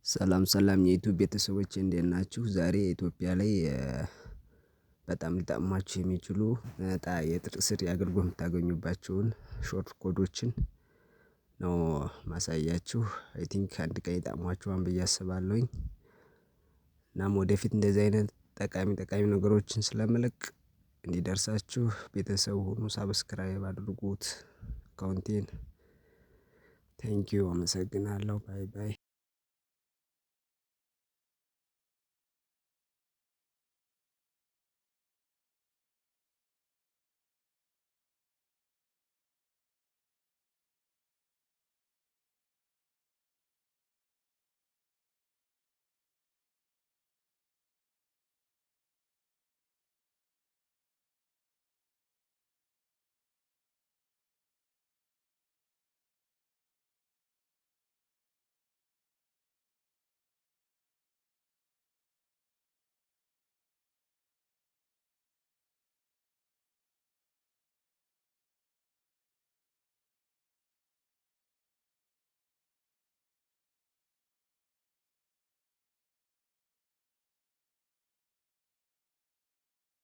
ሰላም ሰላም የዩቲዩብ ቤተሰቦቼ እንዴት ናችሁ? ዛሬ ኢትዮጵያ ላይ በጣም ሊጠቅሟችሁ የሚችሉ የጥርስ ስር አገልግሎት የምታገኙባቸውን ሾርት ኮዶችን ነው ማሳያችሁ። አይ ቲንክ አንድ ቀን ይጠቅሟችኋል ብዬ አስባለሁኝ። እናም ወደፊት እንደዚህ አይነት ጠቃሚ ነገሮችን ስለምለቅ እንዲደርሳችሁ ቤተሰብ ሁኑ። ሰብስክራይብ አድርጉት አካውንቴን። ቴንኪው አመሰግናለሁ። ባይ ባይ